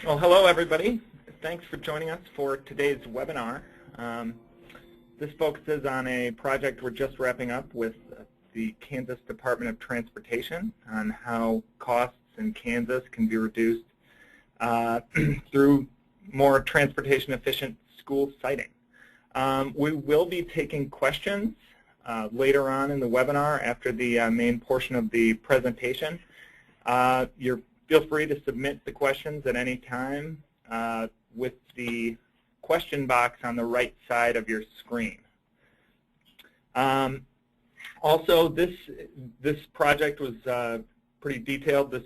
Well, hello everybody. Thanks for joining us for today's webinar. This focuses on a project we're just wrapping up with the Kansas Department of Transportation on how costs in Kansas can be reduced through more transportation efficient school siting. We will be taking questions later on in the webinar after the main portion of the presentation. Feel free to submit the questions at any time with the question box on the right side of your screen. Also, this project was pretty detailed. This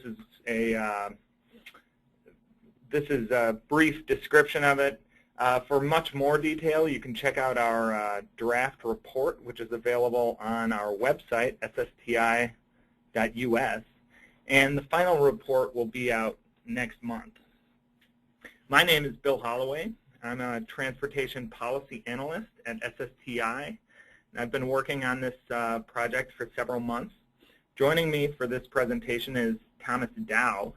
is a brief description of it. For much more detail, you can check out our draft report, which is available on our website, SSTI.us. And the final report will be out next month. My name is Bill Holloway. I'm a Transportation Policy Analyst at SSTI. And I've been working on this project for several months. Joining me for this presentation is Thomas Dow.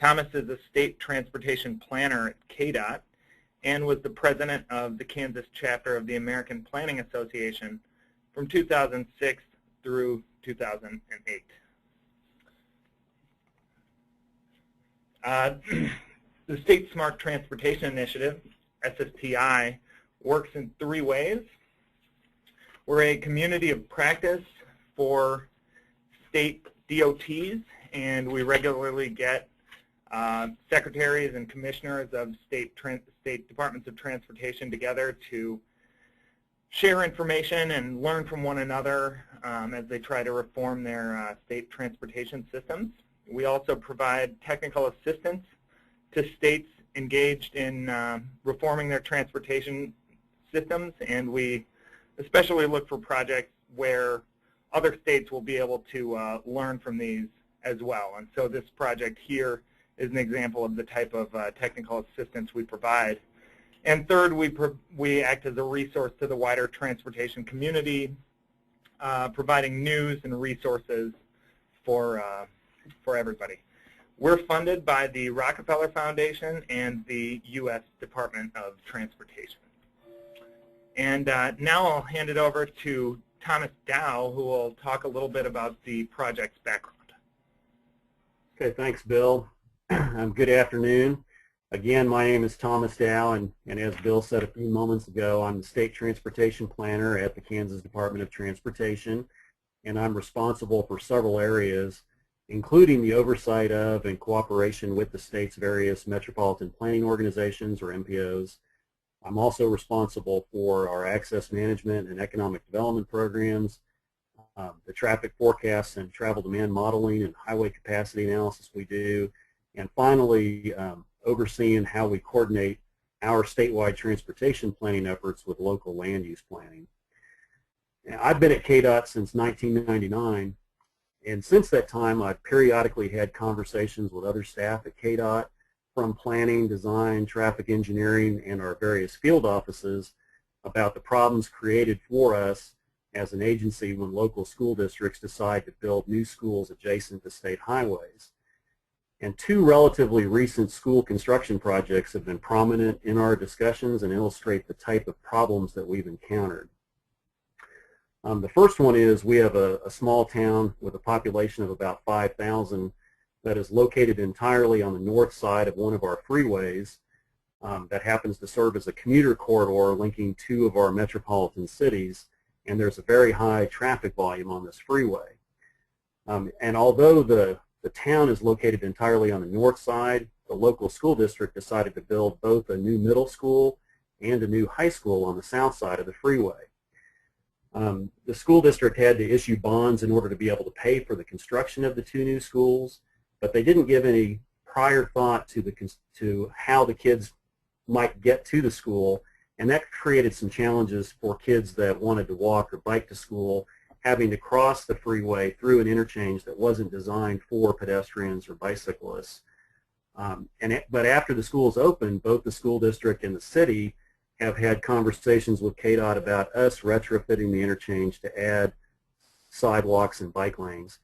Thomas is a State Transportation Planner at KDOT and was the president of the Kansas chapter of the American Planning Association from 2006 through 2008. The State Smart Transportation Initiative, SSTI, works in three ways. We're a community of practice for state DOTs, and we regularly get secretaries and commissioners of state departments of transportation together to share information and learn from one another as they try to reform their state transportation systems. We also provide technical assistance to states engaged in reforming their transportation systems, and we especially look for projects where other states will be able to learn from these as well. And so this project here is an example of the type of technical assistance we provide. And third, we act as a resource to the wider transportation community, providing news and resources for everybody. We're funded by the Rockefeller Foundation and the U.S. Department of Transportation. And now I'll hand it over to Thomas Dow, who will talk a little bit about the project's background. Okay, thanks, Bill. Good afternoon. Again, my name is Thomas Dow, and as Bill said a few moments ago, I'm the State Transportation Planner at the Kansas Department of Transportation, and I'm responsible for several areas, including the oversight of and cooperation with the state's various metropolitan planning organizations, or MPOs. I'm also responsible for our access management and economic development programs, the traffic forecasts and travel demand modeling and highway capacity analysis we do, and finally overseeing how we coordinate our statewide transportation planning efforts with local land use planning. Now, I've been at KDOT since 1999. And since that time, I've periodically had conversations with other staff at KDOT, from planning, design, traffic engineering, and our various field offices, about the problems created for us as an agency when local school districts decide to build new schools adjacent to state highways. And two relatively recent school construction projects have been prominent in our discussions and illustrate the type of problems that we've encountered. The first one is we have a small town with a population of about 5,000 that is located entirely on the north side of one of our freeways that happens to serve as a commuter corridor linking two of our metropolitan cities, and there's a very high traffic volume on this freeway. And although the town is located entirely on the north side, the local school district decided to build both a new middle school and a new high school on the south side of the freeway. The school district had to issue bonds in order to be able to pay for the construction of the two new schools, but they didn't give any prior thought to how the kids might get to the school, and that created some challenges for kids that wanted to walk or bike to school, having to cross the freeway through an interchange that wasn't designed for pedestrians or bicyclists. But after the schools opened, both the school district and the city have had conversations with KDOT about us retrofitting the interchange to add sidewalks and bike lanes.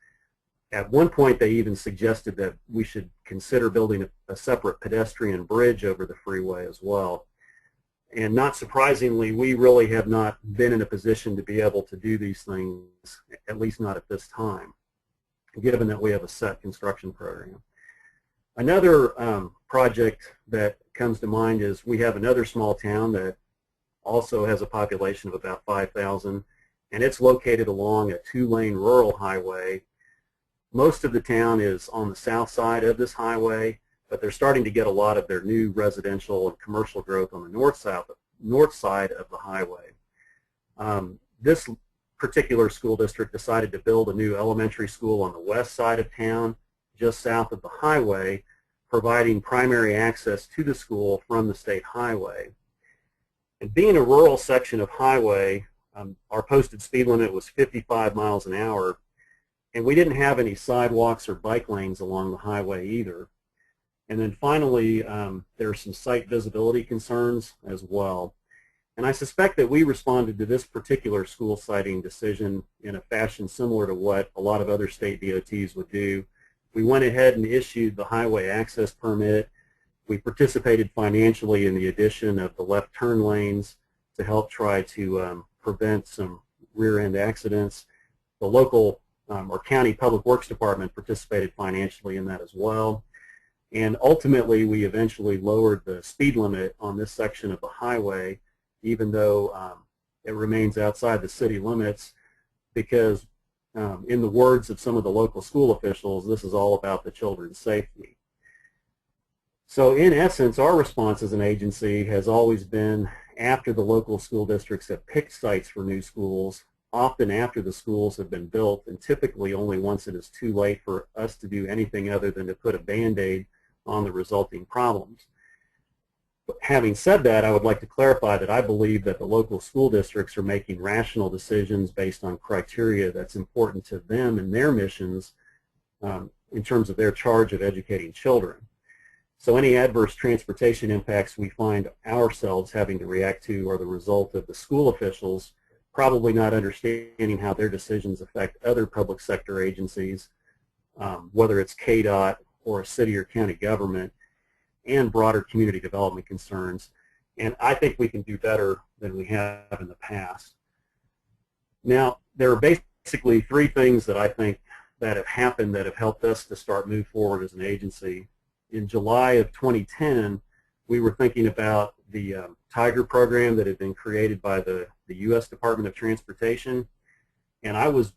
At one point, they even suggested that we should consider building a separate pedestrian bridge over the freeway as well. And not surprisingly, we really have not been in a position to be able to do these things, at least not at this time, given that we have a set construction program. Another project that comes to mind is we have another small town that also has a population of about 5,000, and it's located along a two-lane rural highway. Most of the town is on the south side of this highway, but they're starting to get a lot of their new residential and commercial growth on the north side of the highway. This particular school district decided to build a new elementary school on the west side of town, just south of the highway, providing primary access to the school from the state highway. And being a rural section of highway, our posted speed limit was 55 miles an hour, and we didn't have any sidewalks or bike lanes along the highway either. And then finally, there are some site visibility concerns as well. And I suspect that we responded to this particular school siting decision in a fashion similar to what a lot of other state DOTs would do. We went ahead and issued the highway access permit. We participated financially in the addition of the left turn lanes to help try to prevent some rear-end accidents. The local or county public works department participated financially in that as well. And ultimately, we eventually lowered the speed limit on this section of the highway, even though it remains outside the city limits, because in the words of some of the local school officials, this is all about the children's safety. So in essence, our response as an agency has always been, after the local school districts have picked sites for new schools, often after the schools have been built, and typically only once it is too late for us to do anything other than to put a Band-Aid on the resulting problems. But having said that, I would like to clarify that I believe that the local school districts are making rational decisions based on criteria that's important to them and their missions in terms of their charge of educating children. So any adverse transportation impacts we find ourselves having to react to are the result of the school officials probably not understanding how their decisions affect other public sector agencies, whether it's KDOT or a city or county government, and broader community development concerns. And I think we can do better than we have in the past. Now, there are basically three things that I think that have happened that have helped us to start move forward as an agency. In July of 2010, we were thinking about the Tiger program that had been created by the U.S. Department of Transportation, and I was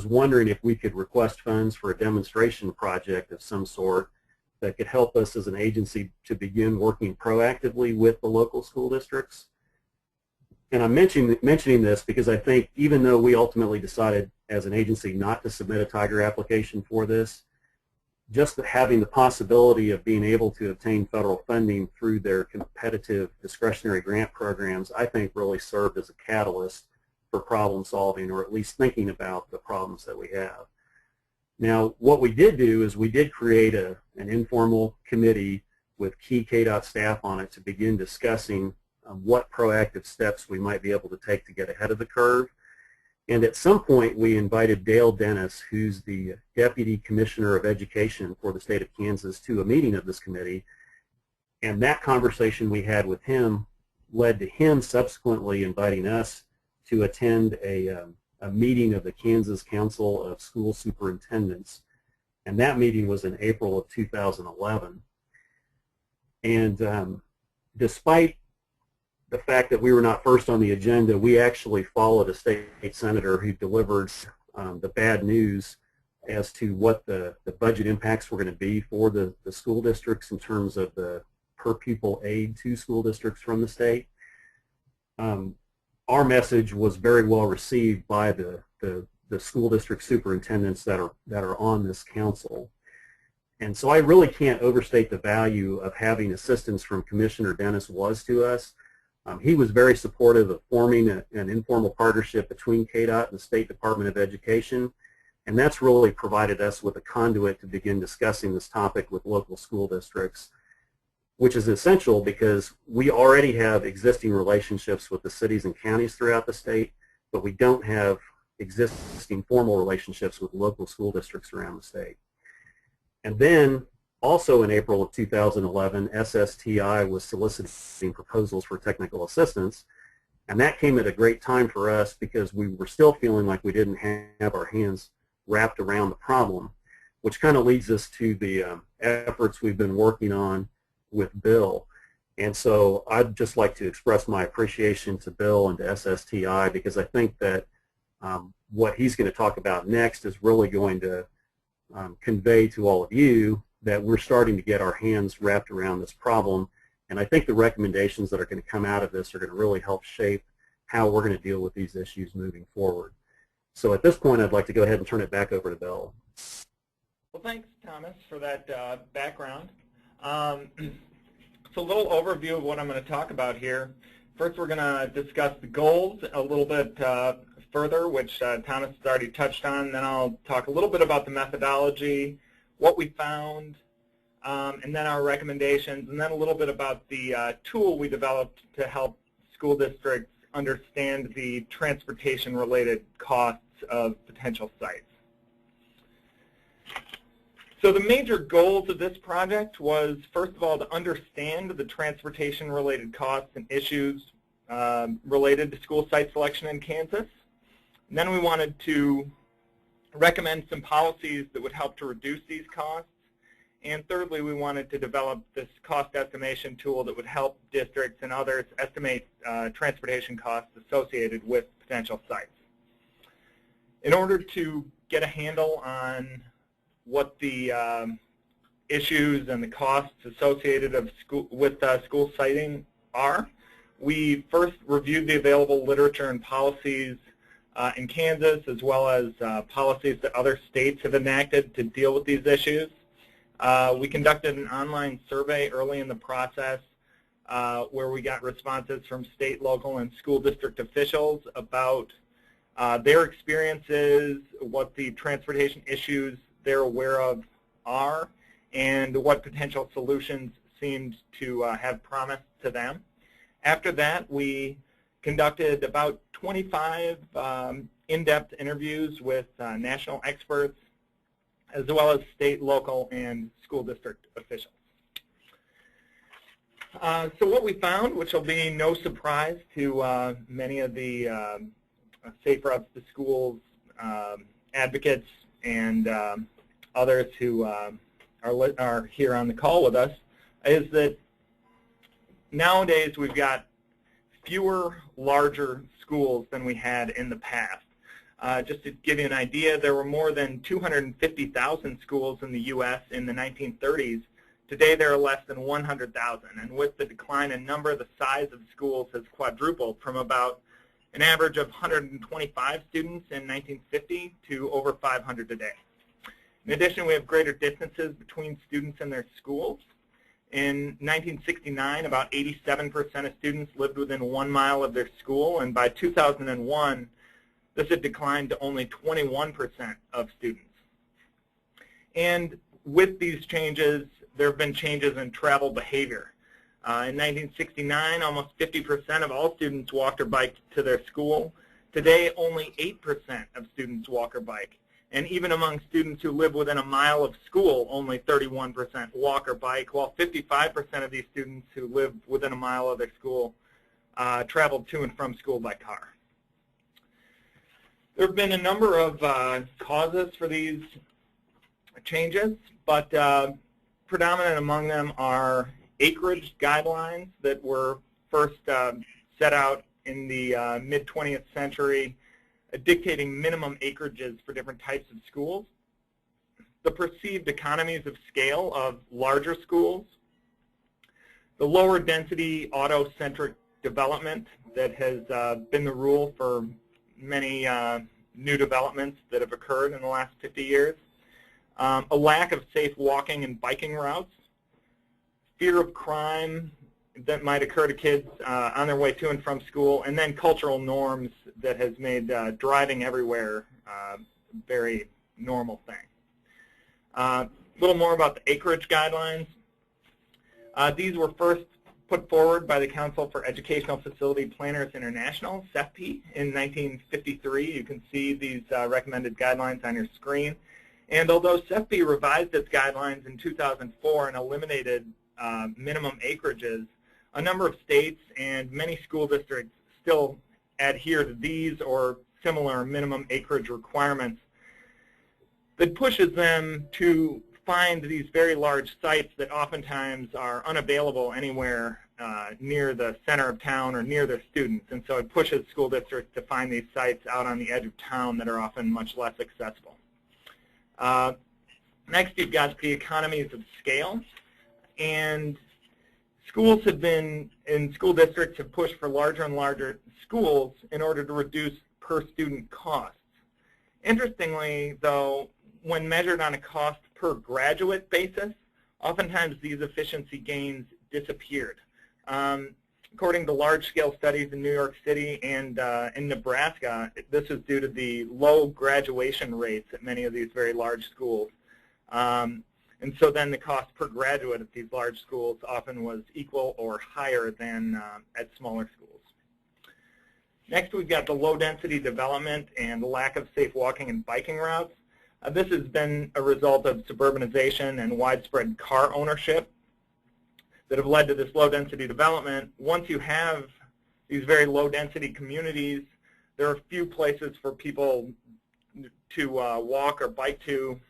wondering if we could request funds for a demonstration project of some sort that could help us as an agency to begin working proactively with the local school districts. And I'm mentioning this because I think even though we ultimately decided as an agency not to submit a Tiger application for this, just having the possibility of being able to obtain federal funding through their competitive discretionary grant programs, I think really served as a catalyst for problem solving, or at least thinking about the problems that we have. Now, what we did do is we did create an informal committee with key KDOT staff on it to begin discussing what proactive steps we might be able to take to get ahead of the curve. And at some point, we invited Dale Dennis, who's the Deputy Commissioner of Education for the state of Kansas, to a meeting of this committee. And that conversation we had with him led to him subsequently inviting us to attend a meeting of the Kansas Council of School Superintendents. And that meeting was in April of 2011. And despite the fact that we were not first on the agenda, we actually followed a state senator who delivered the bad news as to what the budget impacts were going to be for the school districts in terms of the per pupil aid to school districts from the state. Our message was very well received by the school district superintendents that are on this council. And so I really can't overstate the value of having assistance from Commissioner Dennis was to us. He was very supportive of forming an informal partnership between KDOT and the State Department of Education, and that's really provided us with a conduit to begin discussing this topic with local school districts, which is essential because we already have existing relationships with the cities and counties throughout the state, but we don't have existing formal relationships with local school districts around the state. And then also in April of 2011, SSTI was soliciting proposals for technical assistance, and that came at a great time for us because we were still feeling like we didn't have our hands wrapped around the problem, which kind of leads us to the efforts we've been working on with Bill. And so I'd just like to express my appreciation to Bill and to SSTI, because I think that what he's going to talk about next is really going to convey to all of you that we're starting to get our hands wrapped around this problem. And I think the recommendations that are going to come out of this are going to really help shape how we're going to deal with these issues moving forward. So at this point, I'd like to go ahead and turn it back over to Bill. Well, thanks, Thomas, for that background. So a little overview of what I'm going to talk about here. First, we're going to discuss the goals a little bit further, which Thomas has already touched on. Then I'll talk a little bit about the methodology, what we found, and then our recommendations, and then a little bit about the tool we developed to help school districts understand the transportation-related costs of potential sites. So the major goals of this project was, first of all, to understand the transportation-related costs and issues related to school site selection in Kansas. And then we wanted to recommend some policies that would help to reduce these costs. And thirdly, we wanted to develop this cost estimation tool that would help districts and others estimate transportation costs associated with potential sites. In order to get a handle on what the issues and the costs associated with school siting are, we first reviewed the available literature and policies in Kansas, as well as policies that other states have enacted to deal with these issues. We conducted an online survey early in the process where we got responses from state, local, and school district officials about their experiences, what the transportation issues they're aware of are, and what potential solutions seemed to have promised to them. After that, we conducted about 25 in-depth interviews with national experts, as well as state, local, and school district officials. So what we found, which will be no surprise to many of the Safe Routes to Schools advocates and others who are here on the call with us, is that nowadays we've got fewer larger schools than we had in the past. Just to give you an idea, there were more than 250,000 schools in the U.S. in the 1930s. Today there are less than 100,000, and with the decline in number, the size of schools has quadrupled from about an average of 125 students in 1950 to over 500 today. In addition, we have greater distances between students and their schools. In 1969, about 87% of students lived within 1 mile of their school, and by 2001, this had declined to only 21% of students. And with these changes, there have been changes in travel behavior. In 1969, almost 50% of all students walked or biked to their school. Today, only 8% of students walk or bike. And even among students who live within a mile of school, only 31% walk or bike, while 55% of these students who live within a mile of their school travel to and from school by car. There have been a number of causes for these changes, but predominant among them are Acreage Guidelines that were first set out in the mid-20th century, dictating minimum acreages for different types of schools, the perceived economies of scale of larger schools, the lower density auto-centric development that has been the rule for many new developments that have occurred in the last 50 years, a lack of safe walking and biking routes, fear of crime that might occur to kids on their way to and from school, and then cultural norms that has made driving everywhere a very normal thing. A little more about the Acreage Guidelines. These were first put forward by the Council for Educational Facility Planners International, CEFP, in 1953. You can see these recommended guidelines on your screen. And although CEFP revised its guidelines in 2004 and eliminated minimum acreages, a number of states and many school districts still adhere to these or similar minimum acreage requirements that pushes them to find these very large sites that oftentimes are unavailable anywhere near the center of town or near their students. And so it pushes school districts to find these sites out on the edge of town that are often much less accessible. Next, you've got the economies of scale. And schools have been, and school districts have pushed for larger and larger schools in order to reduce per student costs. Interestingly, though, when measured on a cost per graduate basis, oftentimes these efficiency gains disappeared. According to large-scale studies in New York City and in Nebraska, this is due to the low graduation rates at many of these very large schools. And so then the cost per graduate at these large schools often was equal or higher than at smaller schools. Next, we've got the low-density development and the lack of safe walking and biking routes. This has been a result of suburbanization and widespread car ownership that have led to this low-density development. Once you have these very low-density communities, there are few places for people to walk or bike to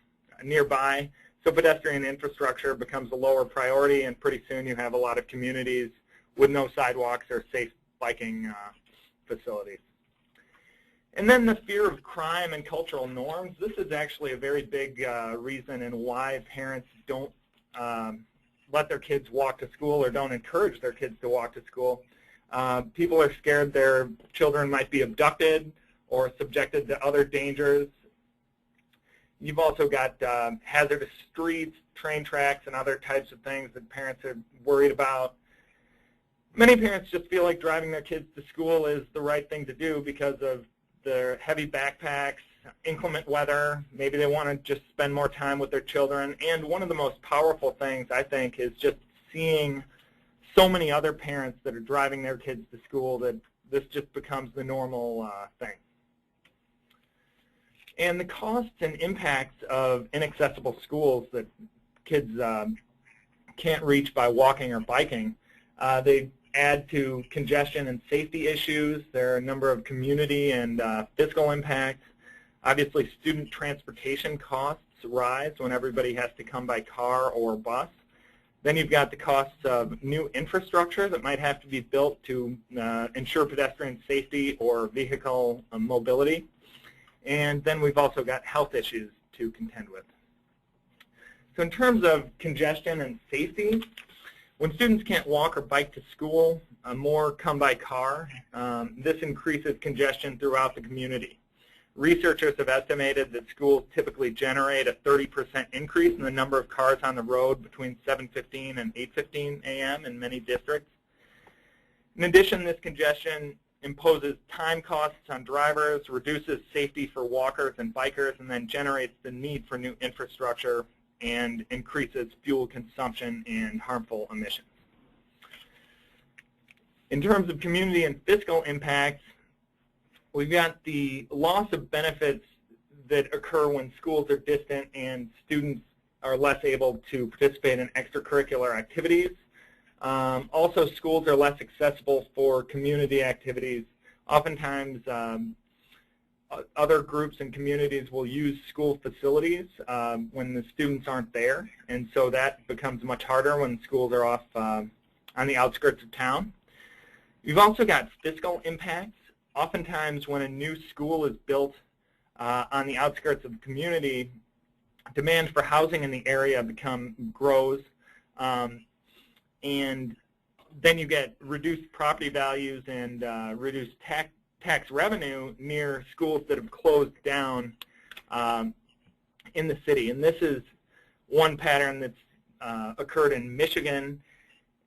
nearby. So pedestrian infrastructure becomes a lower priority, and pretty soon you have a lot of communities with no sidewalks or safe biking facilities. And then the fear of crime and cultural norms. This is actually a very big reason in why parents don't let their kids walk to school or don't encourage their kids to walk to school. People are scared their children might be abducted or subjected to other dangers. You've also got hazardous streets, train tracks, and other types of things that parents are worried about. Many parents just feel like driving their kids to school is the right thing to do because of their heavy backpacks, inclement weather. Maybe they want to just spend more time with their children. And one of the most powerful things, I think, is just seeing so many other parents that are driving their kids to school that this just becomes the normal thing. And the costs and impacts of inaccessible schools that kids can't reach by walking or biking, they add to congestion and safety issues. There are a number of community and fiscal impacts. Obviously, student transportation costs rise when everybody has to come by car or bus. Then you've got the costs of new infrastructure that might have to be built to ensure pedestrian safety or vehicle mobility. And then we've also got health issues to contend with. So in terms of congestion and safety, when students can't walk or bike to school, more come by car. This increases congestion throughout the community. Researchers have estimated that schools typically generate a 30% increase in the number of cars on the road between 7:15 and 8:15 a.m. in many districts. In addition, this congestion imposes time costs on drivers, reduces safety for walkers and bikers, and then generates the need for new infrastructure and increases fuel consumption and harmful emissions. In terms of community and fiscal impacts, we've got the loss of benefits that occur when schools are distant and students are less able to participate in extracurricular activities. Also, schools are less accessible for community activities. Oftentimes, other groups and communities will use school facilities when the students aren't there, and so that becomes much harder when schools are off on the outskirts of town. You've also got fiscal impacts. Oftentimes, when a new school is built on the outskirts of the community, demand for housing in the area grows, and then you get reduced property values and reduced tax revenue near schools that have closed down in the city. And this is one pattern that's occurred in Michigan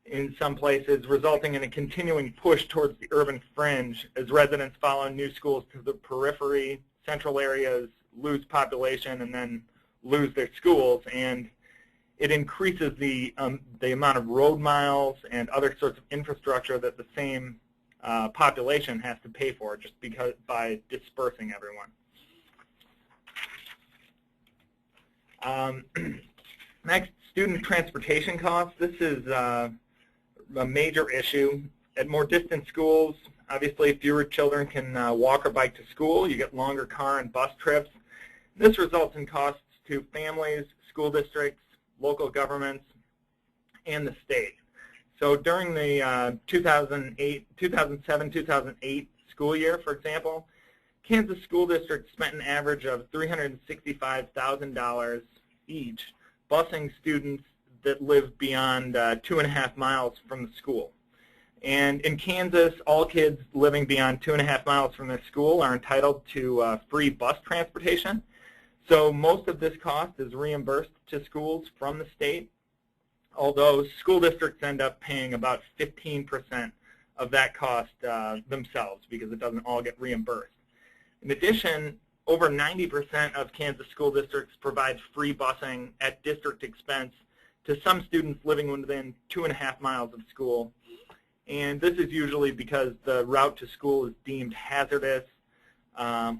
in some places, resulting in a continuing push towards the urban fringe as residents follow new schools to the periphery. Central areas lose population and then lose their schools. And it increases the amount of road miles and other sorts of infrastructure that the same population has to pay for just because by dispersing everyone. Next, student transportation costs. This is a major issue. At more distant schools, obviously fewer children can walk or bike to school. You get longer car and bus trips. This results in costs to families, school districts, local governments, and the state. So during the 2007-2008 school year, for example, Kansas school districts spent an average of $365,000 each busing students that live beyond 2.5 miles from the school. And in Kansas, all kids living beyond 2.5 miles from their school are entitled to free bus transportation. So most of this cost is reimbursed to schools from the state, although school districts end up paying about 15% of that cost themselves because it doesn't all get reimbursed. In addition, over 90% of Kansas school districts provide free busing at district expense to some students living within 2.5 miles of school. And this is usually because the route to school is deemed hazardous,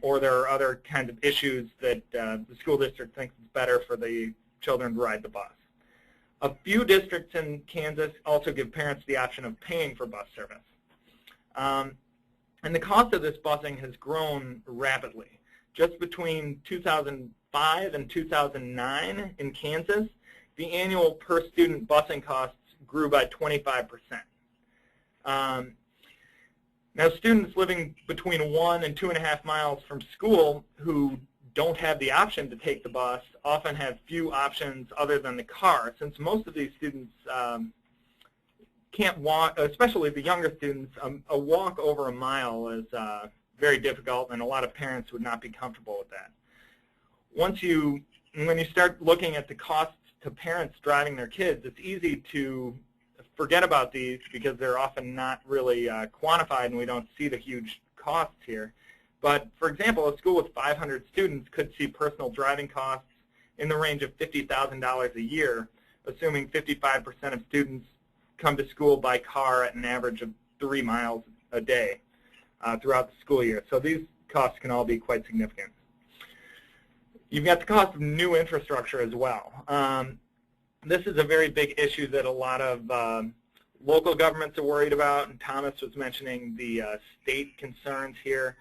or there are other kinds of issues that the school district thinks it's better for the children to ride the bus. A few districts in Kansas also give parents the option of paying for bus service. And the cost of this busing has grown rapidly. Just between 2005 and 2009 in Kansas, the annual per student busing costs grew by 25%. Now, students living between 1 and 2.5 miles from school who don't have the option to take the bus often have few options other than the car, since most of these students can't walk, especially the younger students. A walk over a mile is very difficult, and a lot of parents would not be comfortable with that. When you start looking at the costs to parents driving their kids, it's easy to forget about these because they're often not really quantified and we don't see the huge costs here. But for example, a school with 500 students could see personal driving costs in the range of $50,000 a year, assuming 55% of students come to school by car at an average of 3 miles a day throughout the school year. So these costs can all be quite significant. You've got the cost of new infrastructure as well. This is a very big issue that a lot of local governments are worried about, and Thomas was mentioning the state concerns here.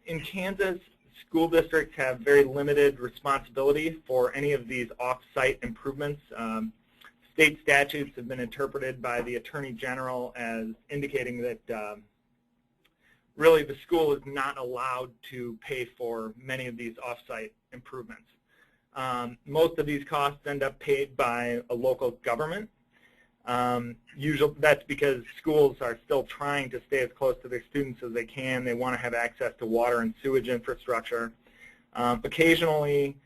In Kansas, school districts have very limited responsibility for any of these off-site improvements. State statutes have been interpreted by the Attorney General as indicating that really the school is not allowed to pay for many of these off-site improvements. Most of these costs end up paid by a local government. Usually that's because schools are still trying to stay as close to their students as they can. They want to have access to water and sewage infrastructure. Occasionally,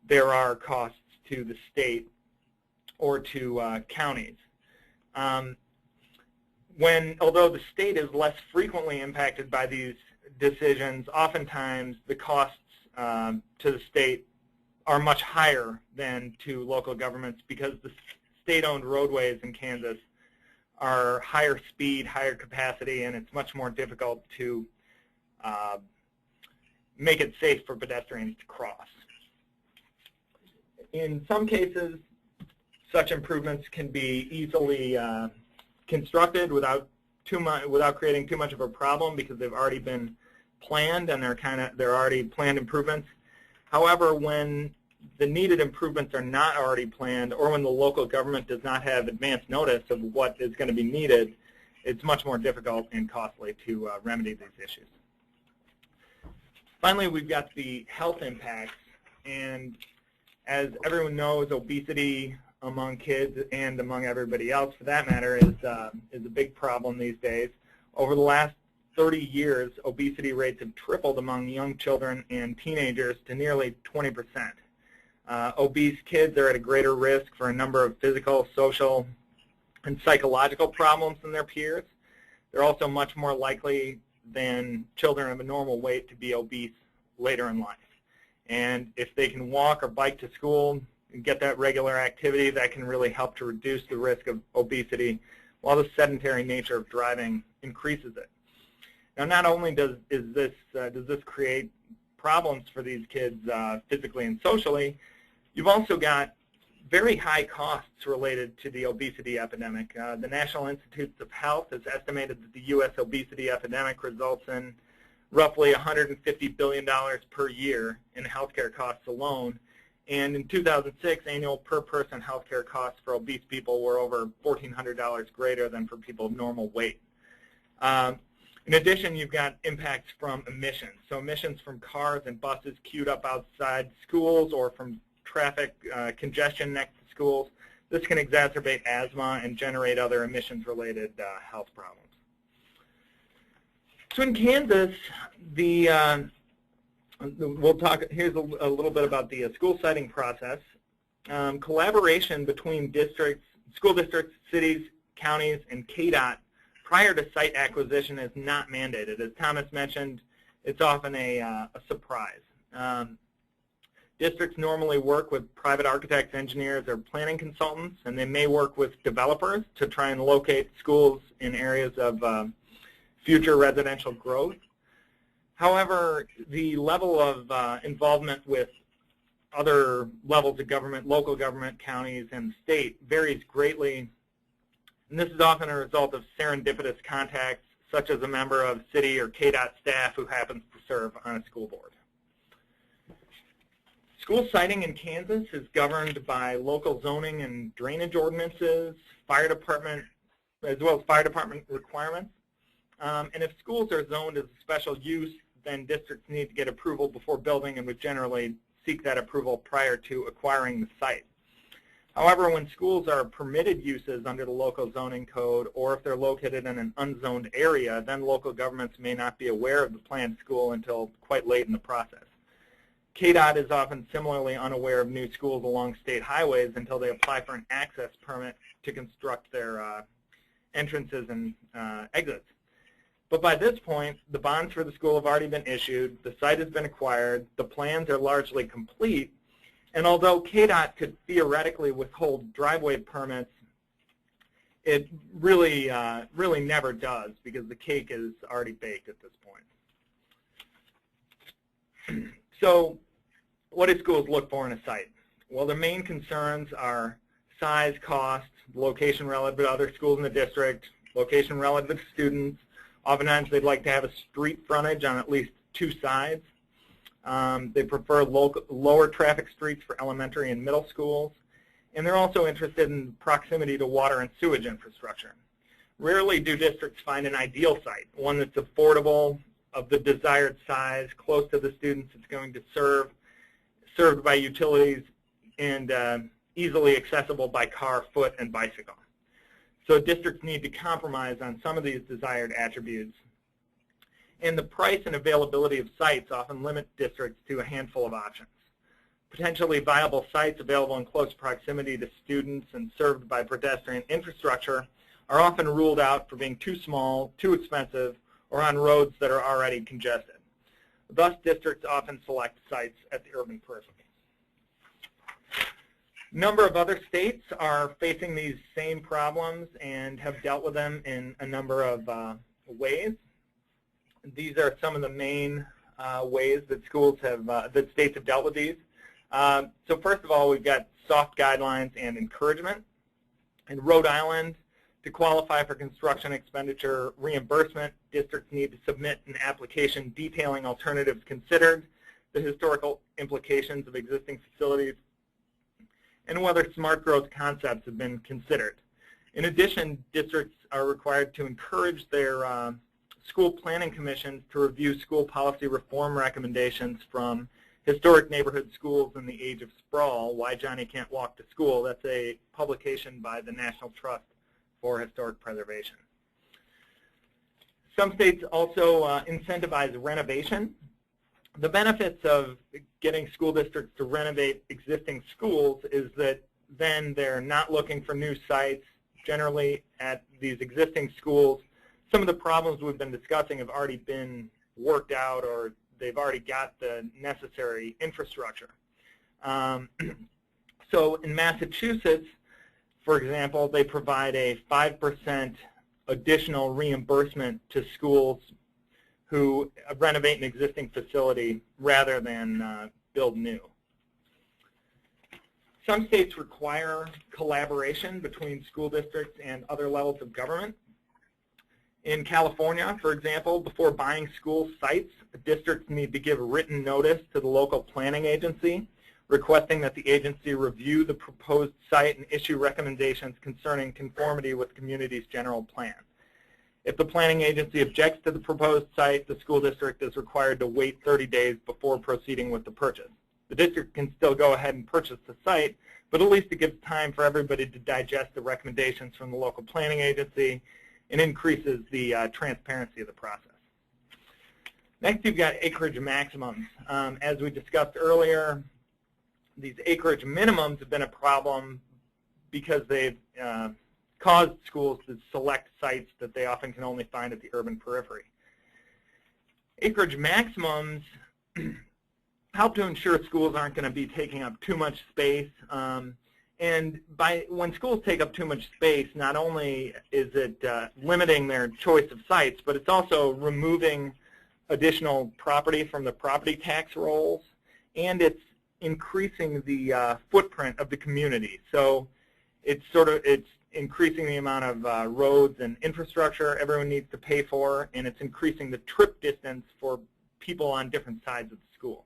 there are costs to the state or to counties. Although the state is less frequently impacted by these decisions, oftentimes the costs to the state are much higher than to local governments because the state-owned roadways in Kansas are higher speed, higher capacity, and it's much more difficult to make it safe for pedestrians to cross. In some cases, such improvements can be easily constructed without creating too much of a problem because they've already been planned and they're already planned improvements. However, when the needed improvements are not already planned, or when the local government does not have advance notice of what is going to be needed, it's much more difficult and costly to remedy these issues. Finally, we've got the health impacts, and as everyone knows, obesity among kids and among everybody else, for that matter, is a big problem these days. Over the last 30 years, obesity rates have tripled among young children and teenagers to nearly 20%. Obese kids are at a greater risk for a number of physical, social, and psychological problems than their peers. They're also much more likely than children of a normal weight to be obese later in life. And if they can walk or bike to school, and get that regular activity, that can really help to reduce the risk of obesity, while the sedentary nature of driving increases it. Now, not only does this create problems for these kids physically and socially, you've also got very high costs related to the obesity epidemic. The National Institutes of Health has estimated that the U.S. obesity epidemic results in roughly $150 billion per year in healthcare costs alone. And in 2006, annual per-person healthcare costs for obese people were over $1,400 greater than for people of normal weight. In addition, you've got impacts from emissions. So emissions from cars and buses queued up outside schools or from traffic congestion next to schools. This can exacerbate asthma and generate other emissions-related health problems. So in Kansas, we'll talk, here's a little bit about the school siting process. Collaboration between districts, school districts, cities, counties, and KDOT prior to site acquisition is not mandated. As Thomas mentioned, it's often a surprise. Districts normally work with private architects, engineers, or planning consultants, and they may work with developers to try and locate schools in areas of future residential growth. However, the level of involvement with other levels of government, local government, counties, and state varies greatly, and this is often a result of serendipitous contacts, such as a member of city or KDOT staff who happens to serve on a school board. School siting in Kansas is governed by local zoning and drainage ordinances, fire department, as well as fire department requirements. And if schools are zoned as a special use, then districts need to get approval before building and would generally seek that approval prior to acquiring the site. However, when schools are permitted uses under the local zoning code, or if they're located in an unzoned area, then local governments may not be aware of the planned school until quite late in the process. KDOT is often similarly unaware of new schools along state highways until they apply for an access permit to construct their entrances and exits. But by this point, the bonds for the school have already been issued, the site has been acquired, the plans are largely complete, and although KDOT could theoretically withhold driveway permits, it really, really never does, because the cake is already baked at this point. So what do schools look for in a site? Well, their main concerns are size, cost, location relative to other schools in the district, location relative to students. Oftentimes they'd like to have a street frontage on at least two sides. They prefer lower traffic streets for elementary and middle schools. And they're also interested in proximity to water and sewage infrastructure. Rarely do districts find an ideal site, one that's affordable, of the desired size, close to the students it's going to serve, served by utilities, and easily accessible by car, foot, and bicycle. So districts need to compromise on some of these desired attributes. And the price and availability of sites often limit districts to a handful of options. Potentially viable sites available in close proximity to students and served by pedestrian infrastructure are often ruled out for being too small, too expensive, or on roads that are already congested. Thus, districts often select sites at the urban periphery. A number of other states are facing these same problems and have dealt with them in a number of ways. These are some of the main ways that that states have dealt with these. So first of all, we've got soft guidelines and encouragement. In Rhode Island, to qualify for construction expenditure reimbursement, districts need to submit an application detailing alternatives considered, the historical implications of existing facilities, and whether smart growth concepts have been considered. In addition, districts are required to encourage their school planning commissions to review school policy reform recommendations from Historic Neighborhood Schools in the Age of Sprawl, Why Johnny Can't Walk to School. That's a publication by the National Trust for Historic Preservation. Some states also incentivize renovation. The benefits of getting school districts to renovate existing schools is that then they're not looking for new sites. Generally, at these existing schools, some of the problems we've been discussing have already been worked out, or they've already got the necessary infrastructure. So in Massachusetts, for example, they provide a 5% additional reimbursement to schools who renovate an existing facility rather than build new. Some states require collaboration between school districts and other levels of government. In California, for example, before buying school sites, districts need to give written notice to the local planning agency, requesting that the agency review the proposed site and issue recommendations concerning conformity with the community's general plan. If the planning agency objects to the proposed site, the school district is required to wait 30 days before proceeding with the purchase. The district can still go ahead and purchase the site, but at least it gives time for everybody to digest the recommendations from the local planning agency and increases the transparency of the process. Next, you've got acreage maximums. As we discussed earlier, these acreage minimums have been a problem because they've caused schools to select sites that they often can only find at the urban periphery. Acreage maximums help to ensure schools aren't going to be taking up too much space. And when schools take up too much space, not only is it limiting their choice of sites, but it's also removing additional property from the property tax rolls, and it's increasing the footprint of the community. So it's increasing the amount of roads and infrastructure everyone needs to pay for, and it's increasing the trip distance for people on different sides of the school.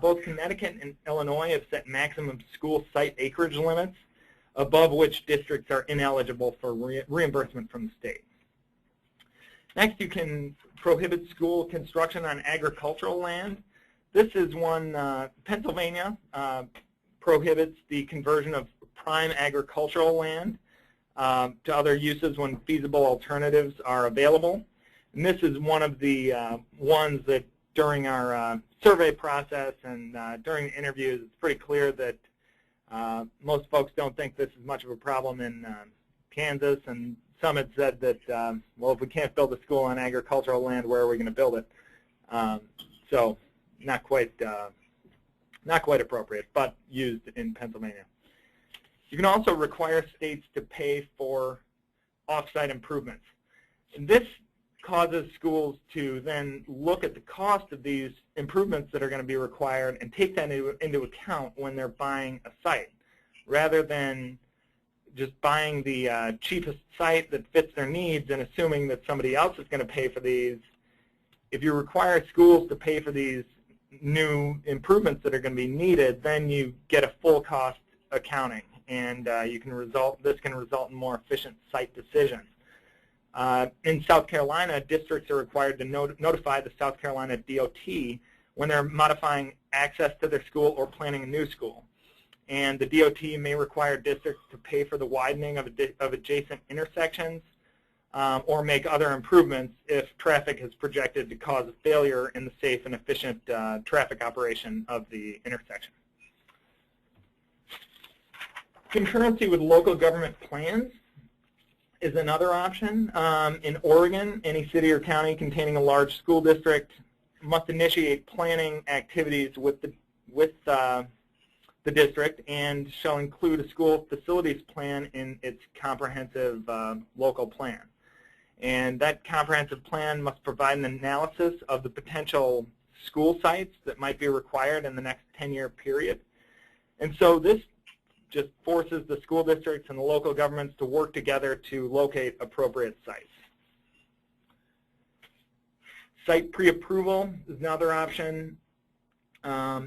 Both Connecticut and Illinois have set maximum school site acreage limits, above which districts are ineligible for reimbursement from the state. Next, you can prohibit school construction on agricultural land. This is one, Pennsylvania prohibits the conversion of prime agricultural land to other uses when feasible alternatives are available. And this is one of the ones that during our survey process and during the interviews, it's pretty clear that most folks don't think this is much of a problem in Kansas, and some had said that, well, if we can't build a school on agricultural land, where are we going to build it? So not quite appropriate, but used in Pennsylvania. You can also require states to pay for off-site improvements. And this causes schools to then look at the cost of these improvements that are going to be required and take that into account when they're buying a site, rather than just buying the cheapest site that fits their needs and assuming that somebody else is going to pay for these. If you require schools to pay for these new improvements that are going to be needed, then you get a full cost accounting, and this can result in more efficient site decisions. In South Carolina, districts are required to notify the South Carolina DOT when they're modifying access to their school or planning a new school. And the DOT may require districts to pay for the widening of adjacent intersections or make other improvements if traffic is projected to cause a failure in the safe and efficient traffic operation of the intersection. Concurrency with local government plans is another option. In Oregon, any city or county containing a large school district must initiate planning activities with the district and shall include a school facilities plan in its comprehensive local plan. And that comprehensive plan must provide an analysis of the potential school sites that might be required in the next 10-year period. And so this just forces the school districts and the local governments to work together to locate appropriate sites. Site pre-approval is another option.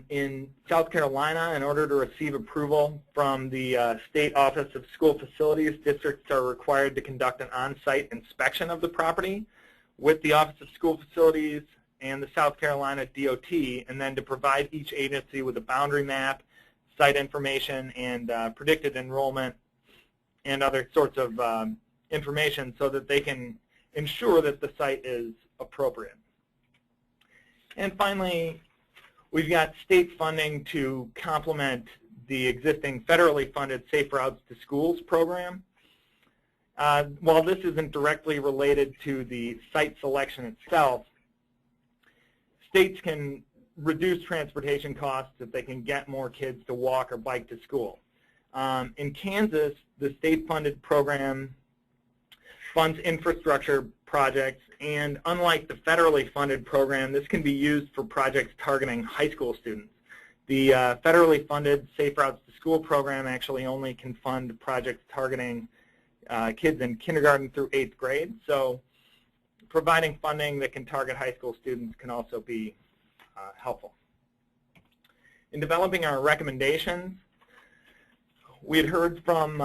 In South Carolina, in order to receive approval from the State Office of School Facilities, districts are required to conduct an on-site inspection of the property with the Office of School Facilities and the South Carolina DOT, and then to provide each agency with a boundary map, site information, and predicted enrollment and other sorts of information so that they can ensure that the site is appropriate. And finally, we've got state funding to complement the existing federally funded Safe Routes to Schools program. While this isn't directly related to the site selection itself, states can reduce transportation costs if they can get more kids to walk or bike to school. In Kansas, the state-funded program funds infrastructure projects, and unlike the federally funded program, this can be used for projects targeting high school students. The federally funded Safe Routes to School program actually only can fund projects targeting kids in kindergarten through 8th grade, so providing funding that can target high school students can also be helpful. In developing our recommendations, we had heard from,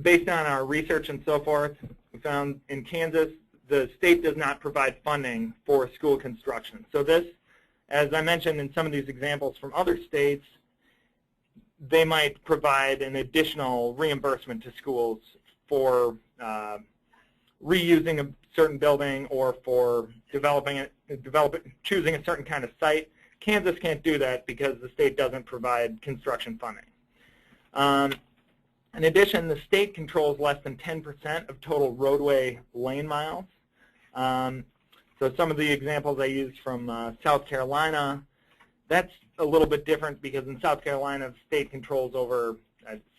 based on our research and so forth, we found in Kansas the state does not provide funding for school construction. So this, as I mentioned in some of these examples from other states, they might provide an additional reimbursement to schools for reusing a certain building or for choosing a certain kind of site. Kansas can't do that because the state doesn't provide construction funding. In addition, the state controls less than 10% of total roadway lane miles. So some of the examples I used from South Carolina, that's a little bit different because in South Carolina, the state controls over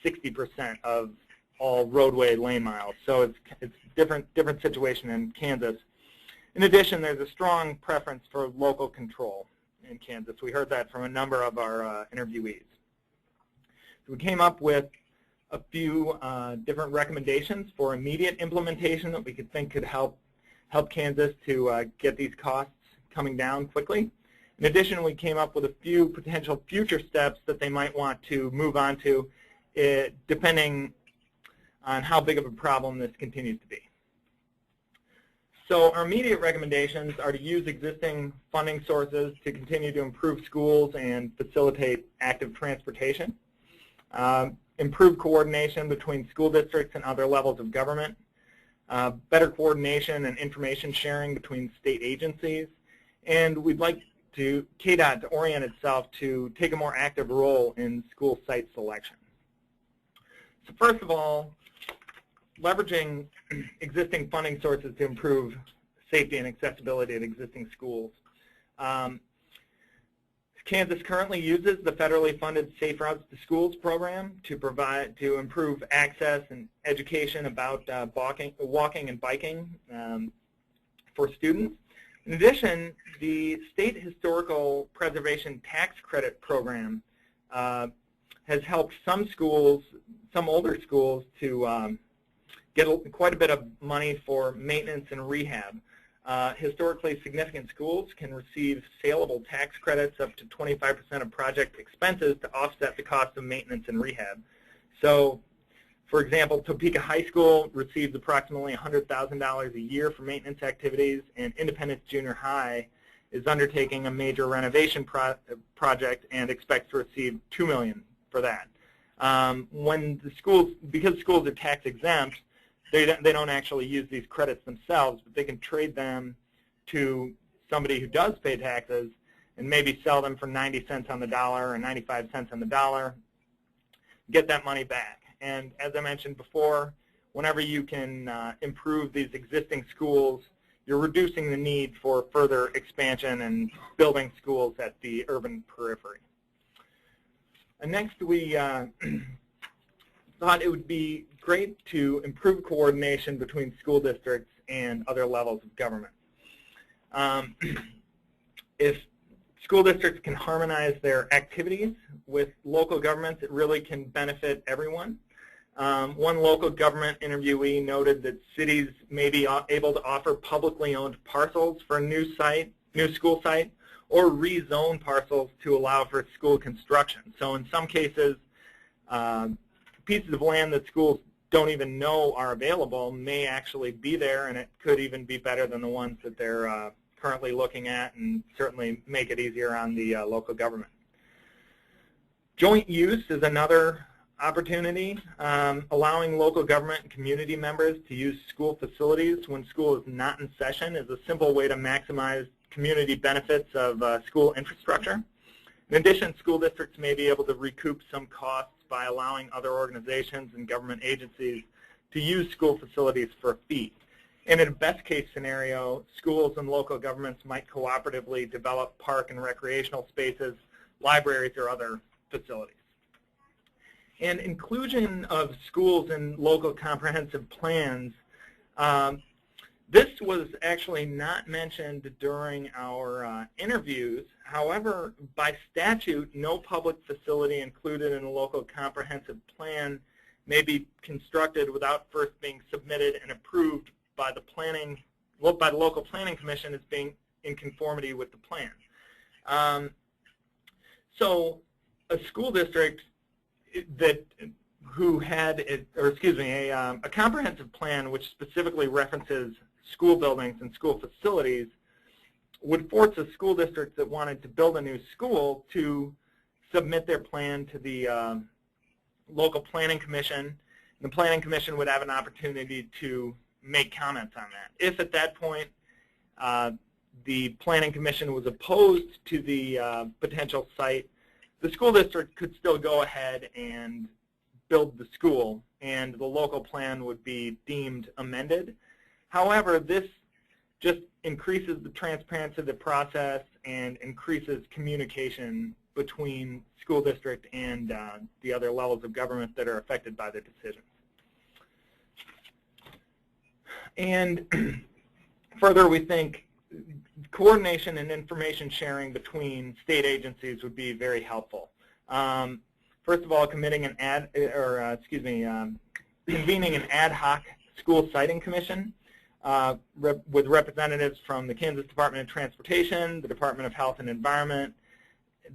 60% of all roadway lane miles. So it's different situation in Kansas. In addition, there's a strong preference for local control in Kansas. We heard that from a number of our interviewees. So we came up with a few different recommendations for immediate implementation that we could think could help Kansas to get these costs coming down quickly. In addition, we came up with a few potential future steps that they might want to move on to, depending on how big of a problem this continues to be. So our immediate recommendations are to use existing funding sources to continue to improve schools and facilitate active transportation. Improve coordination between school districts and other levels of government, better coordination and information sharing between state agencies, and we'd like KDOT to orient itself to take a more active role in school site selection. So first of all, leveraging existing funding sources to improve safety and accessibility at existing schools. Kansas currently uses the federally funded Safe Routes to Schools program to improve access and education about walking and biking for students. In addition, the State Historical Preservation Tax Credit Program has helped some schools, some older schools, to get quite a bit of money for maintenance and rehab. Historically significant schools can receive saleable tax credits up to 25% of project expenses to offset the cost of maintenance and rehab. So, for example, Topeka High School receives approximately $100,000 a year for maintenance activities, and Independence Junior High is undertaking a major renovation project and expects to receive $2 million for that. Because schools are tax exempt, they don't actually use these credits themselves, but they can trade them to somebody who does pay taxes and maybe sell them for 90 cents on the dollar or 95 cents on the dollar, get that money back. And as I mentioned before, whenever you can improve these existing schools, you're reducing the need for further expansion and building schools at the urban periphery. And next, we thought it would be great to improve coordination between school districts and other levels of government. If school districts can harmonize their activities with local governments, it really can benefit everyone. One local government interviewee noted that cities may be able to offer publicly owned parcels for a new school site, or rezone parcels to allow for school construction. So in some cases, pieces of land that schools don't even know are available may actually be there, and it could even be better than the ones that they're currently looking at, and certainly make it easier on the local government. Joint use is another opportunity, allowing local government and community members to use school facilities when school is not in session is a simple way to maximize community benefits of school infrastructure. In addition, school districts may be able to recoup some costs by allowing other organizations and government agencies to use school facilities for a fee. And in a best-case scenario, schools and local governments might cooperatively develop park and recreational spaces, libraries, or other facilities. And inclusion of schools in local comprehensive plans, this was actually not mentioned during our interviews. However, by statute, no public facility included in a local comprehensive plan may be constructed without first being submitted and approved by the local planning commission as being in conformity with the plan. So a school district who had, a comprehensive plan which specifically references school buildings and school facilities would force a school district that wanted to build a new school to submit their plan to the local planning commission. The planning commission would have an opportunity to make comments on that. If at that point the planning commission was opposed to the potential site, the school district could still go ahead and build the school, and the local plan would be deemed amended. However, this just increases the transparency of the process and increases communication between school district and the other levels of government that are affected by the decisions. And further, we think coordination and information sharing between state agencies would be very helpful. First of all, convening an ad hoc school siting commission with representatives from the Kansas Department of Transportation, the Department of Health and Environment,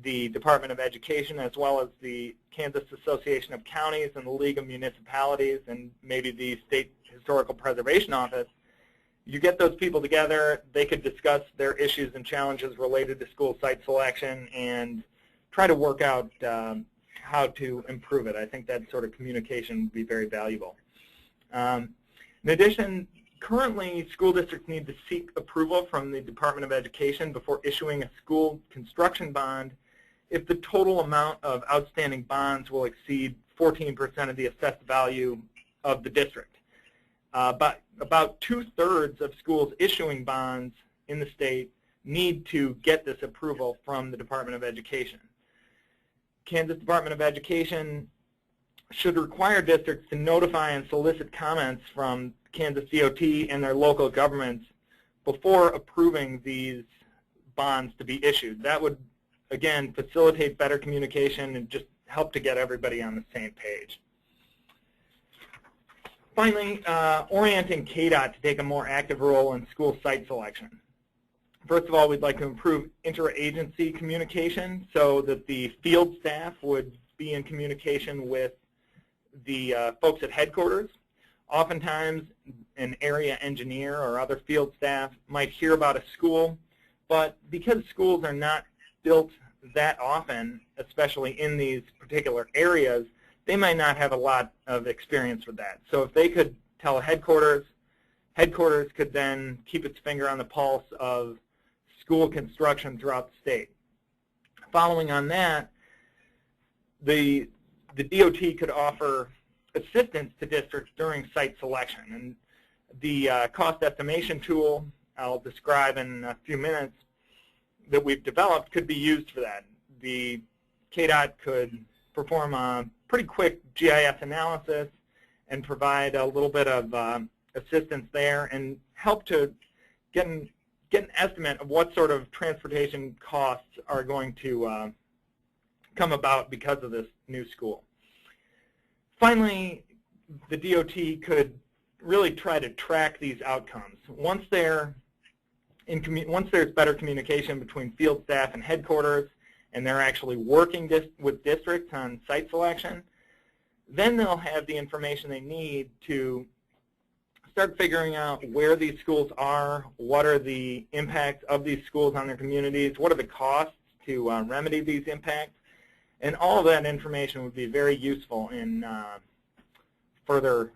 the Department of Education, as well as the Kansas Association of Counties and the League of Municipalities, and maybe the State Historical Preservation Office. You get those people together, they could discuss their issues and challenges related to school site selection and try to work out how to improve it. I think that sort of communication would be very valuable. In addition, currently school districts need to seek approval from the Department of Education before issuing a school construction bond if the total amount of outstanding bonds will exceed 14% of the assessed value of the district. But about 2/3 of schools issuing bonds in the state need to get this approval from the Department of Education. Kansas Department of Education should require districts to notify and solicit comments from Kansas DOT and their local governments before approving these bonds to be issued. That would, again, facilitate better communication and just help to get everybody on the same page. Finally, orienting KDOT to take a more active role in school site selection. First of all, we'd like to improve interagency communication so that the field staff would be in communication with the folks at headquarters. Oftentimes, an area engineer or other field staff might hear about a school, but because schools are not built that often, especially in these particular areas, they might not have a lot of experience with that. So if they could tell headquarters, headquarters could then keep its finger on the pulse of school construction throughout the state. Following on that, the DOT could offer assistance to districts during site selection. And the cost estimation tool I'll describe in a few minutes that we've developed could be used for that. The KDOT could perform a pretty quick GIS analysis and provide a little bit of assistance there and help to get an estimate of what sort of transportation costs are going to come about because of this new school. Finally, the DOT could really try to track these outcomes. Once there's better communication between field staff and headquarters, and they're actually working with districts on site selection, then they'll have the information they need to start figuring out where these schools are, what are the impacts of these schools on their communities, what are the costs to remedy these impacts, and all of that information would be very useful in further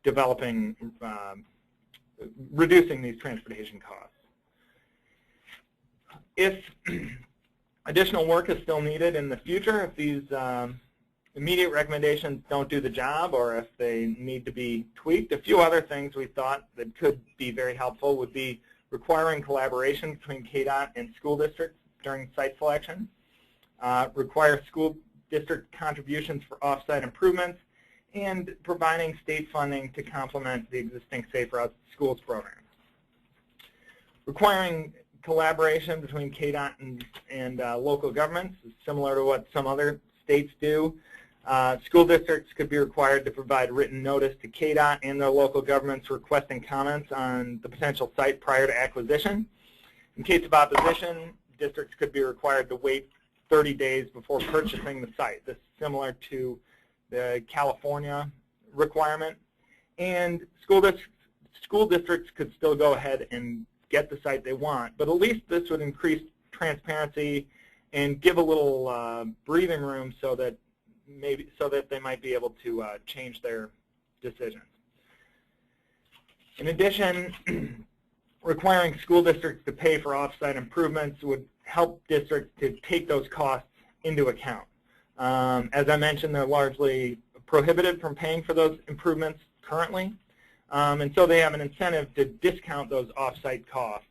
developing, reducing these transportation costs. If additional work is still needed in the future, if immediate recommendations don't do the job or if they need to be tweaked. A few other things we thought that could be very helpful would be requiring collaboration between KDOT and school districts during site selection, require school district contributions for off-site improvements, and providing state funding to complement the existing Safe Routes to Schools program. Requiring collaboration between KDOT and local governments is similar to what some other states do. School districts could be required to provide written notice to KDOT and their local governments requesting comments on the potential site prior to acquisition. In case of opposition, districts could be required to wait 30 days before purchasing the site. This is similar to the California requirement. And school districts could still go ahead and get the site they want, but at least this would increase transparency and give a little breathing room so that they might be able to change their decisions. In addition, requiring school districts to pay for off-site improvements would help districts to take those costs into account. As I mentioned, they're largely prohibited from paying for those improvements currently, and so they have an incentive to discount those off-site costs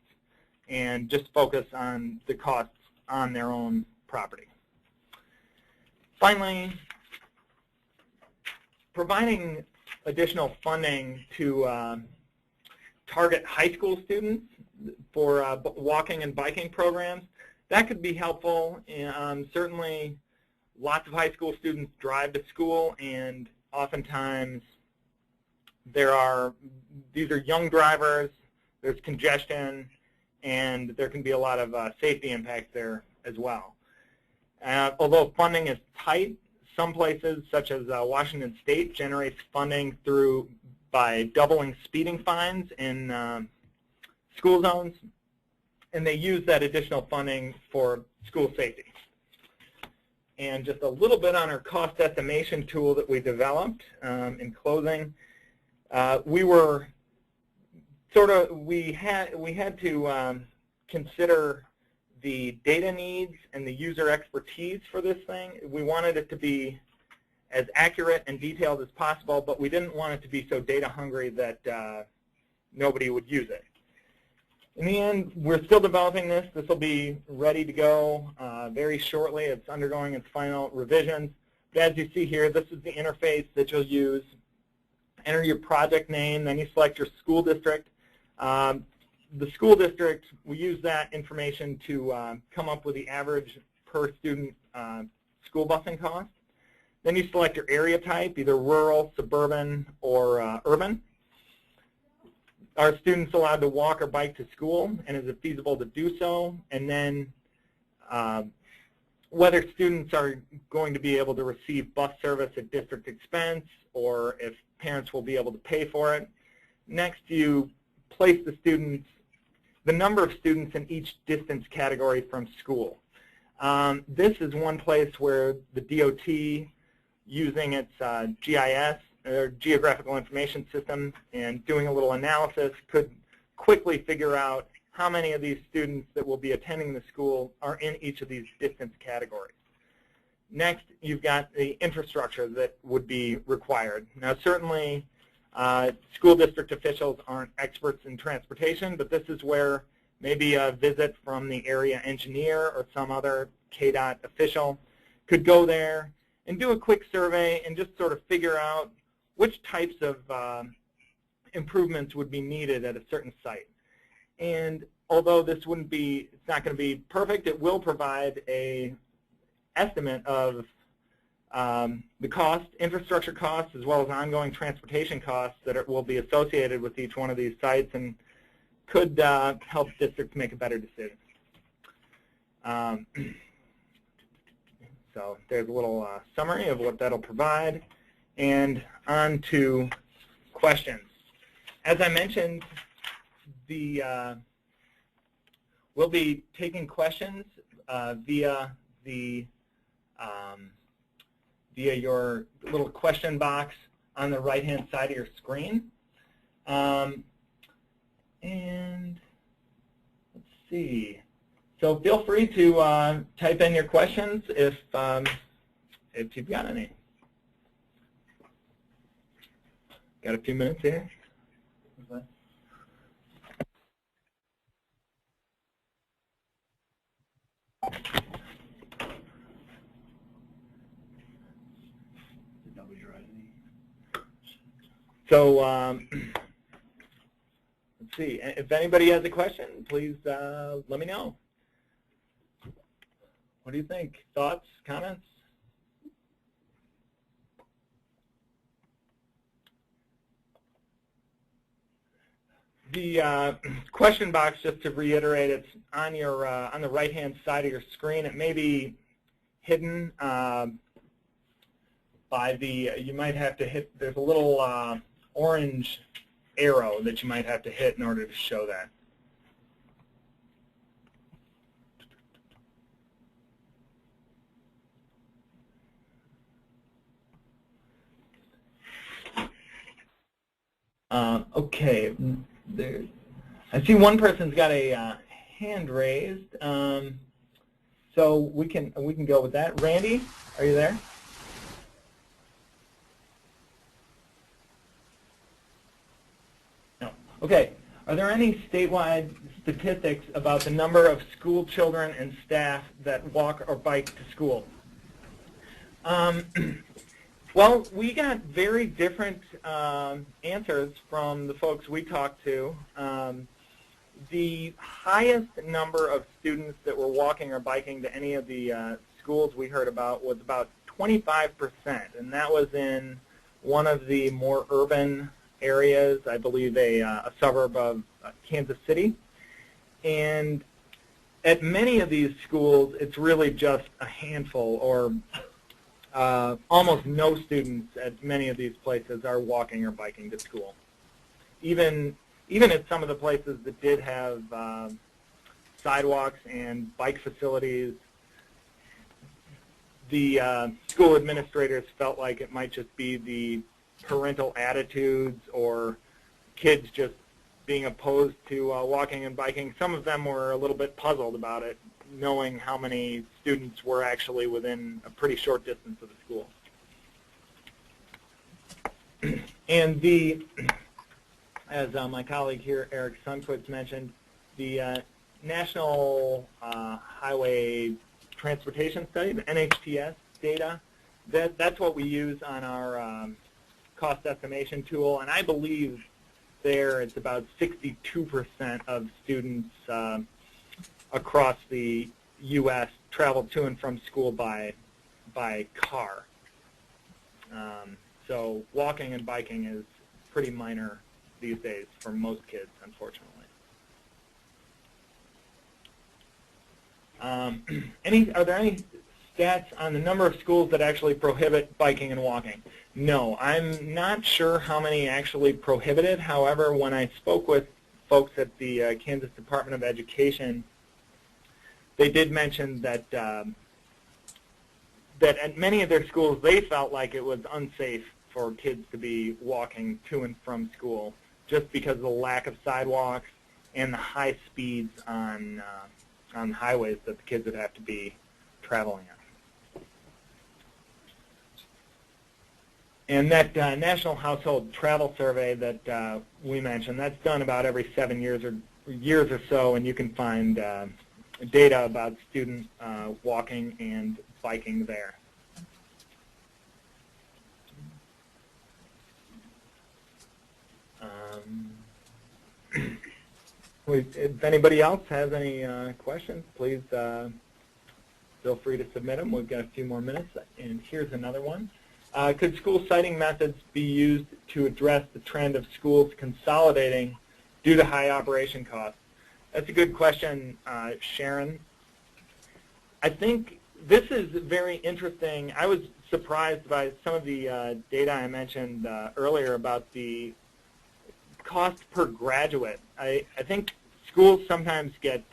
and just focus on the costs on their own property. Finally, providing additional funding to target high school students for walking and biking programs, that could be helpful. Certainly, lots of high school students drive to school, and oftentimes these are young drivers, there's congestion, and there can be a lot of safety impacts there as well. Although funding is tight, some places, such as Washington State, generates funding by doubling speeding fines in school zones, and they use that additional funding for school safety. And just a little bit on our cost estimation tool that we developed in closing. We had to consider the data needs and the user expertise for this thing. We wanted it to be as accurate and detailed as possible, but we didn't want it to be so data hungry that nobody would use it. In the end, we're still developing this. This will be ready to go very shortly. It's undergoing its final revisions. But as you see here, this is the interface that you'll use. Enter your project name, then you select your school district. The school district, we use that information to come up with the average per student school busing cost. Then you select your area type, either rural, suburban, or urban. Are students allowed to walk or bike to school, and is it feasible to do so? And then whether students are going to be able to receive bus service at district expense, or if parents will be able to pay for it. Next, you place the number of students in each distance category from school. This is one place where the DOT, using its GIS, or Geographical Information System, and doing a little analysis, could quickly figure out how many of these students that will be attending the school are in each of these distance categories. Next, you've got the infrastructure that would be required. Now, certainly, school district officials aren't experts in transportation, but this is where maybe a visit from the area engineer or some other KDOT official could go there and do a quick survey and just sort of figure out which types of improvements would be needed at a certain site. And although it's not going to be perfect, it will provide an estimate of the cost, infrastructure costs, as well as ongoing transportation costs that will be associated with each one of these sites, and could help districts make a better decision. So there's a little summary of what that'll provide. And on to questions. As I mentioned, we'll be taking questions via your little question box on the right-hand side of your screen. And let's see. So feel free to type in your questions if you've got any. Got a few minutes here? So let's see. If anybody has a question, please let me know. What do you think? Thoughts, comments? The question box, just to reiterate, it's on your on the right-hand side of your screen. It may be hidden by the. You might have to hit. There's a little orange arrow that you might have to hit in order to show that. Okay, there. I see one person's got a hand raised, so we can go with that. Randy, are you there? No. Okay. Are there any statewide statistics about the number of school children and staff that walk or bike to school? Well, we got very different answers from the folks we talked to. The highest number of students that were walking or biking to any of the schools we heard about was about 25%, and that was in one of the more urban areas, I believe a suburb of Kansas City. And at many of these schools, it's really just a handful, or almost no students at many of these places are walking or biking to school. Even at some of the places that did have sidewalks and bike facilities, the school administrators felt like it might just be the parental attitudes or kids just being opposed to walking and biking. Some of them were a little bit puzzled about it, knowing how many students were actually within a pretty short distance of the school. And as my colleague here, Eric Sundquist, mentioned, the National Highway Transportation Study, the NHTS data, that's what we use on our cost estimation tool, and I believe there it's about 62% of students across the U.S. travel to and from school by car. So walking and biking is pretty minor these days for most kids, unfortunately. Are there any stats on the number of schools that actually prohibit biking and walking? No, I'm not sure how many actually prohibit it. However, when I spoke with folks at the Kansas Department of Education, they did mention that that at many of their schools they felt like it was unsafe for kids to be walking to and from school just because of the lack of sidewalks and the high speeds on highways that the kids would have to be traveling on. And that National Household Travel Survey that we mentioned, that's done about every 7 years or so, and you can find data about student walking and biking there. If anybody else has any questions, please feel free to submit them. We've got a few more minutes, and here's another one. Could school siting methods be used to address the trend of schools consolidating due to high operation costs? That's a good question, Sharon. I think this is very interesting. I was surprised by some of the data I mentioned earlier about the cost per graduate. I think schools sometimes get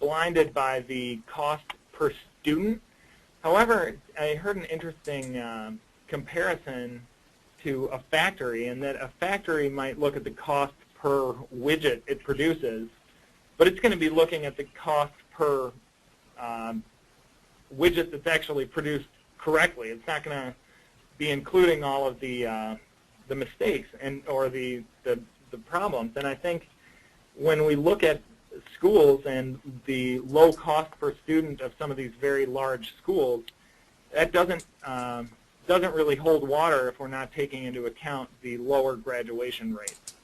blinded by the cost per student. However, I heard an interesting comparison to a factory, and that a factory might look at the cost per widget it produces, but it's going to be looking at the cost per widget that's actually produced correctly. It's not going to be including all of the mistakes or the problems. And I think when we look at schools and the low cost per student of some of these very large schools, that doesn't really hold water if we're not taking into account the lower graduation rates.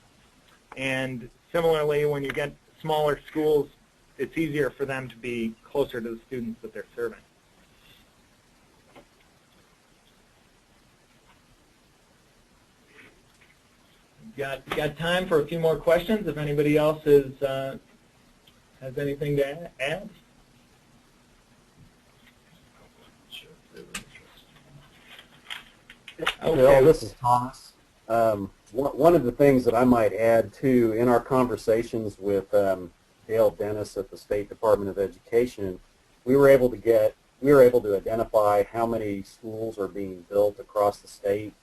And similarly, when you get smaller schools, it's easier for them to be closer to the students that they're serving. Got time for a few more questions if anybody else has anything to add? Okay. Bill, this is Thomas. One of the things that I might add too, in our conversations with Dale Dennis at the State Department of Education, we were able to identify how many schools are being built across the state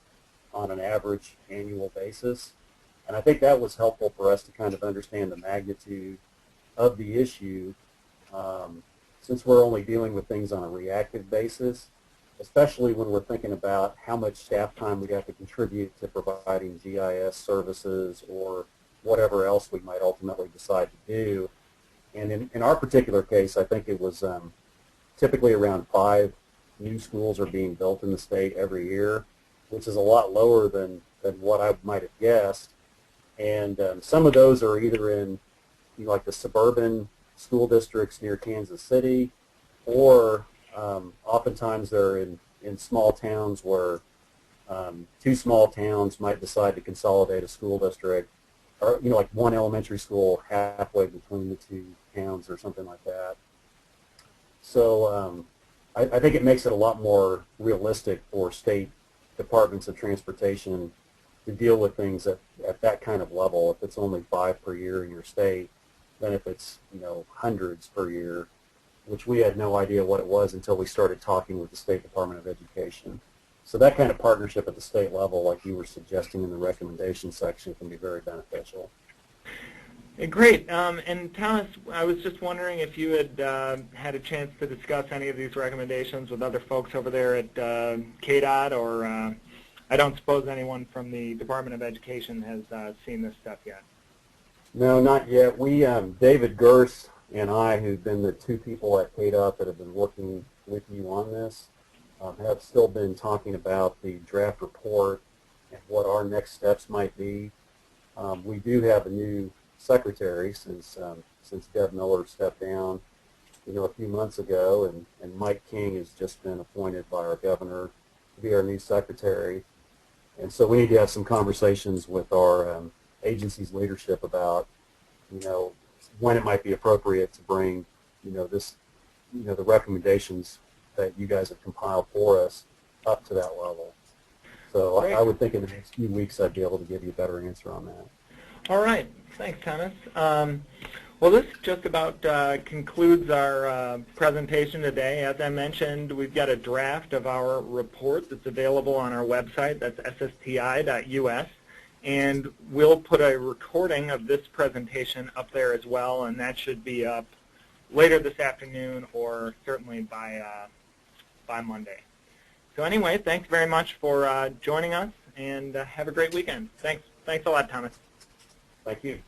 on an average annual basis. And I think that was helpful for us to kind of understand the magnitude of the issue, since we're only dealing with things on a reactive basis, especially when we're thinking about how much staff time we have to contribute to providing GIS services or whatever else we might ultimately decide to do. And in our particular case, I think it was typically around 5 new schools are being built in the state every year, which is a lot lower than what I might have guessed. And some of those are either in like the suburban school districts near Kansas City, or oftentimes they're in small towns where 2 small towns might decide to consolidate a school district, or like one elementary school halfway between the 2 towns or something like that. So I think it makes it a lot more realistic for state departments of transportation to deal with things at that kind of level. If it's only 5 per year in your state, than if it's hundreds per year, which we had no idea what it was until we started talking with the State Department of Education. So that kind of partnership at the state level, like you were suggesting in the recommendation section, can be very beneficial. Great. And Thomas, I was just wondering if you had had a chance to discuss any of these recommendations with other folks over there at KDOT, or I don't suppose anyone from the Department of Education has seen this stuff yet. No, not yet. We, David Gers and I, who've been the 2 people at KDOT that have been working with you on this, have still been talking about the draft report and what our next steps might be. We do have a new secretary since Deb Miller stepped down, a few months ago, and Mike King has just been appointed by our governor to be our new secretary. And so we need to have some conversations with our agency's leadership about, when it might be appropriate to bring, this, the recommendations that you guys have compiled for us up to that level. So I would think in the next few weeks I'd be able to give you a better answer on that. All right. Thanks, Thomas. Well, this just about concludes our presentation today. As I mentioned, we've got a draft of our report that's available on our website. That's SSTI.us. And we'll put a recording of this presentation up there as well, and that should be up later this afternoon or certainly by Monday. So anyway, thanks very much for joining us, and have a great weekend. Thanks a lot, Thomas. Thank you.